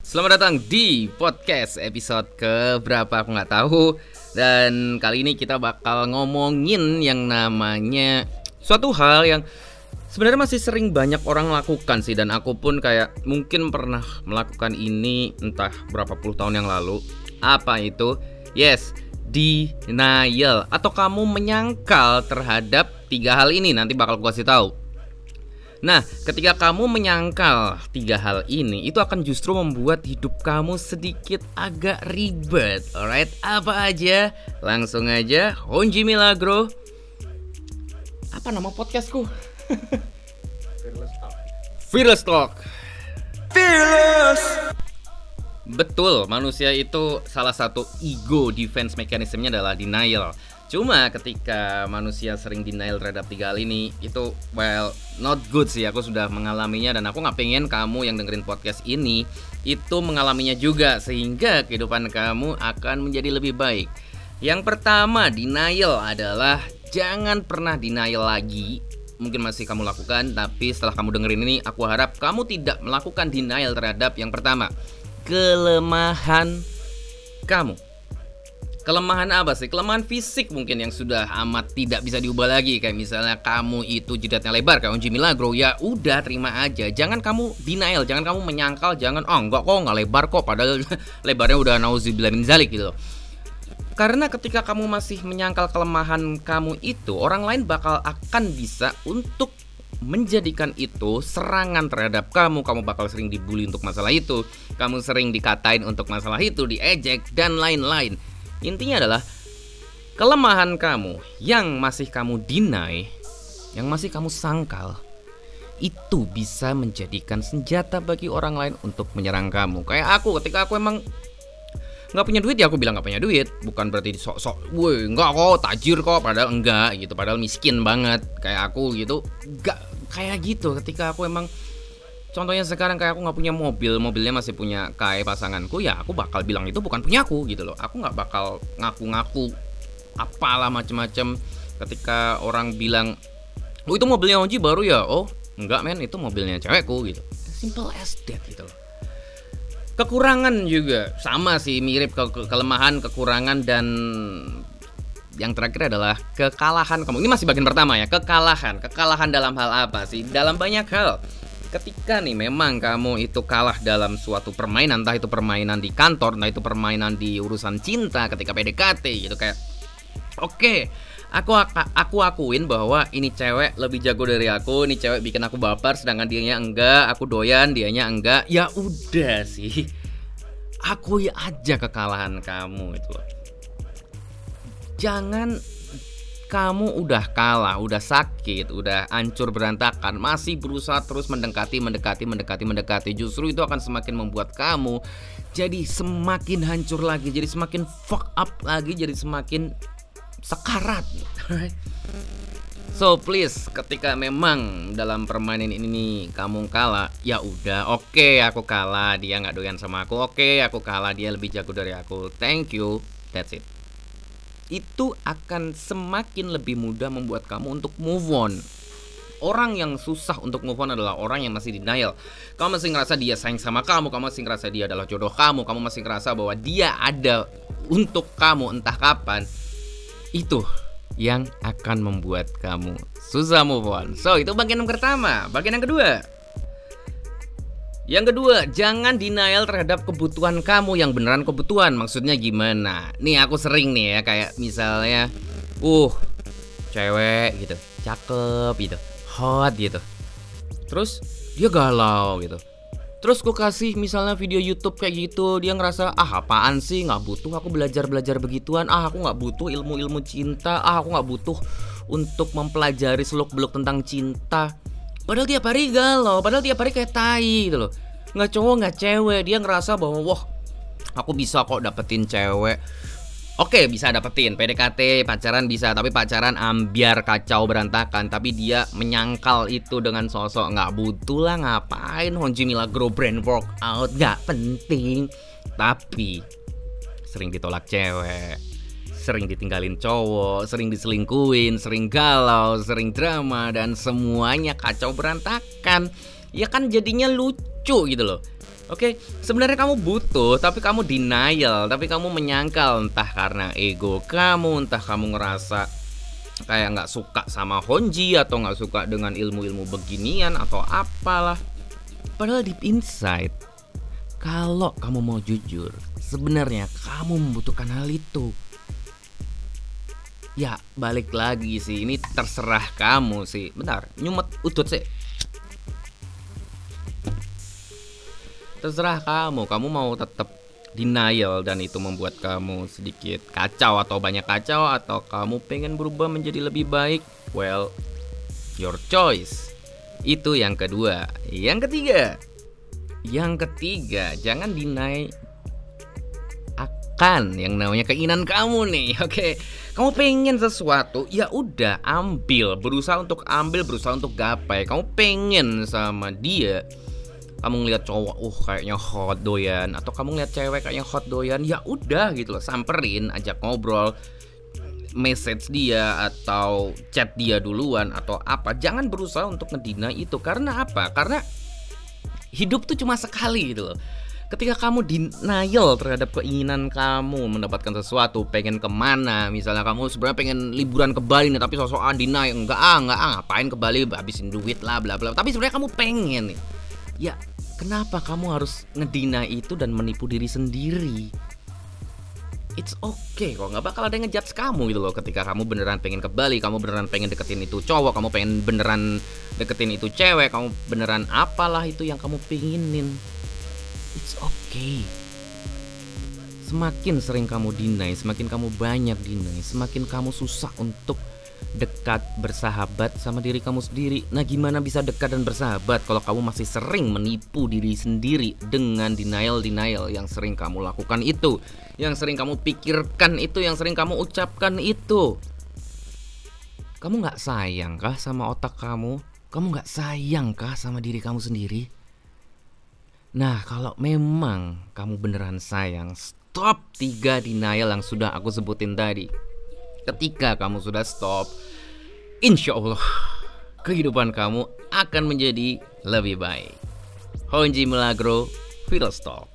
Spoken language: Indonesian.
Selamat datang di podcast episode keberapa aku nggak tahu. Dan kali ini kita bakal ngomongin yang namanya suatu hal yang sebenarnya masih sering banyak orang lakukan sih. Dan aku pun kayak mungkin pernah melakukan ini entah berapa puluh tahun yang lalu. Apa itu? Yes, denial. Atau kamu menyangkal terhadap 3 hal ini. Nanti bakal aku kasih tahu. Nah, ketika kamu menyangkal 3 hal ini, itu akan justru membuat hidup kamu sedikit agak ribet. Alright, apa aja? Langsung aja, Honji Milagro. Apa nama podcastku? Fearless Talk. Fearless. Betul, manusia itu salah satu ego defense mechanismnya adalah denial. Cuma ketika manusia sering denial terhadap 3 hal ini, itu not good sih. Aku sudah mengalaminya dan aku gak pengen kamu yang dengerin podcast ini itu mengalaminya juga, sehingga kehidupan kamu akan menjadi lebih baik. Yang pertama, denial adalah jangan pernah denial lagi. Mungkin masih kamu lakukan, tapi setelah kamu dengerin ini, aku harap kamu tidak melakukan denial terhadap yang pertama, kelemahan kamu. Kelemahan apa sih? Kelemahan fisik mungkin yang sudah amat tidak bisa diubah lagi. Kayak misalnya kamu itu jidatnya lebar kayak Honji Milagro. Ya udah, terima aja. Jangan kamu denial, jangan kamu menyangkal. Jangan, enggak kok, enggak lebar kok. Padahal lebarnya udah nauzubillah min zalik gitu loh. Karena ketika kamu masih menyangkal kelemahan kamu itu, orang lain akan bisa untuk menjadikan itu serangan terhadap kamu. Kamu bakal sering dibully untuk masalah itu. Kamu sering dikatain untuk masalah itu, diejek, dan lain-lain. Intinya adalah kelemahan kamu yang masih kamu deny, yang masih kamu sangkal, itu bisa menjadikan senjata bagi orang lain untuk menyerang kamu. Kayak aku, ketika aku emang gak punya duit, ya aku bilang gak punya duit. Bukan berarti sok-sok, woi enggak kok, tajir kok, padahal enggak gitu. Padahal miskin banget, kayak aku gitu. Gak kayak gitu. Ketika aku emang, contohnya sekarang kayak aku gak punya mobil, mobilnya masih punya kayak pasanganku, ya aku bakal bilang itu bukan punyaku gitu loh. Aku gak bakal ngaku-ngaku apalah macem-macem. Ketika orang bilang, oh itu mobilnya Honji baru ya, oh enggak men, itu mobilnya cewekku gitu. Simple as that gitu loh. Kekurangan juga sama sih, mirip kelemahan, kekurangan, dan yang terakhir adalah kekalahan kamu. Ini masih bagian pertama ya, kekalahan dalam hal apa sih? Dalam banyak hal. Ketika nih memang kamu itu kalah dalam suatu permainan, entah itu permainan di kantor, entah itu permainan di urusan cinta, ketika PDKT gitu, kayak oke, aku akuin bahwa ini cewek lebih jago dari aku, ini cewek bikin aku baper sedangkan dianya enggak, aku doyan dianya enggak. Ya udah sih, akui aja kekalahan kamu itu loh. Jangan kamu udah kalah, udah sakit, udah hancur berantakan, masih berusaha terus mendekati. Justru itu akan semakin membuat kamu jadi semakin hancur lagi, jadi semakin fuck up lagi, jadi semakin sekarat. So please, ketika memang dalam permainan ini kamu kalah, ya udah, oke, aku kalah, dia nggak doyan sama aku, oke, aku kalah, dia lebih jago dari aku, thank you, that's it. Itu akan semakin lebih mudah membuat kamu untuk move on. Orang yang susah untuk move on adalah orang yang masih denial. Kamu masih ngerasa dia sayang sama kamu masih ngerasa dia adalah jodoh kamu masih ngerasa bahwa dia ada untuk kamu entah kapan. Itu yang akan membuat kamu susah move on. So, itu bagian yang pertama. Bagian yang kedua, jangan denial terhadap kebutuhan kamu yang beneran kebutuhan. Maksudnya gimana? Nih aku sering nih ya, kayak misalnya cewek gitu, cakep gitu, hot gitu, terus dia galau gitu. Terus gue kasih misalnya video YouTube kayak gitu, dia ngerasa apaan sih, gak butuh aku belajar begituan. Aku gak butuh ilmu cinta. Aku gak butuh untuk mempelajari seluk-beluk tentang cinta. Padahal tiap hari galau, padahal tiap hari kayak tai gitu loh. Nggak cowok, nggak cewek. Dia ngerasa bahwa wah, aku bisa kok dapetin cewek. Oke, bisa dapetin PDKT, pacaran bisa. Tapi pacaran ambiar kacau berantakan. Tapi dia menyangkal itu dengan sosok nggak butuh lah, ngapain Honji Milagro brand workout, nggak penting. Tapi sering ditolak cewek, sering ditinggalin cowok, sering diselingkuhin, sering galau, sering drama, dan semuanya kacau berantakan. Ya kan jadinya lucu gitu loh. Oke, sebenarnya kamu butuh, tapi kamu denial, tapi kamu menyangkal, entah karena ego kamu, entah kamu ngerasa kayak nggak suka sama Honji atau nggak suka dengan ilmu-ilmu beginian atau apalah. Padahal deep inside, kalau kamu mau jujur, sebenarnya kamu membutuhkan hal itu. Ya, balik lagi sih, ini terserah kamu sih. Bentar, nyumet utut sih. Terserah kamu mau tetap denial dan itu membuat kamu sedikit kacau atau banyak kacau, atau kamu pengen berubah menjadi lebih baik. Well, your choice. Itu yang kedua. Yang ketiga, jangan deny akan yang namanya keinginan kamu nih. Oke, kamu pengen sesuatu, ya udah ambil, berusaha untuk gapai. Kamu pengen sama dia, kamu ngeliat cowok, kayaknya hot doyan, atau kamu ngeliat cewek kayaknya hot doyan, ya udah gitu loh, samperin, ajak ngobrol, message dia atau chat dia duluan atau apa. Jangan berusaha untuk ngedina itu. Karena apa? Karena hidup tuh cuma sekali gitu loh. Ketika kamu denial terhadap keinginan kamu mendapatkan sesuatu, pengen kemana, misalnya kamu sebenarnya pengen liburan ke Bali nih, tapi sosokan deny, enggak ngapain ke Bali, habisin duit lah bla bla. Tapi sebenarnya kamu pengen nih. Ya, kenapa kamu harus ngedina itu dan menipu diri sendiri? It's okay kok, nggak bakal ada yang ngejudge kamu gitu loh. Ketika kamu beneran pengen ke Bali, kamu beneran pengen deketin itu cowok, kamu pengen beneran deketin itu cewek, kamu beneran apalah itu yang kamu pinginin, it's okay. Semakin sering kamu deny, semakin kamu banyak deny, semakin kamu susah untuk dekat, bersahabat sama diri kamu sendiri. Nah, gimana bisa dekat dan bersahabat kalau kamu masih sering menipu diri sendiri dengan denial yang sering kamu lakukan itu, yang sering kamu pikirkan itu, yang sering kamu ucapkan itu? Kamu gak sayang kah sama otak kamu? Kamu gak sayang kah sama diri kamu sendiri? Nah, kalau memang kamu beneran sayang, stop 3 denial yang sudah aku sebutin tadi. Ketika kamu sudah stop, insya Allah kehidupan kamu akan menjadi lebih baik. Honji Milagro, Philostalk.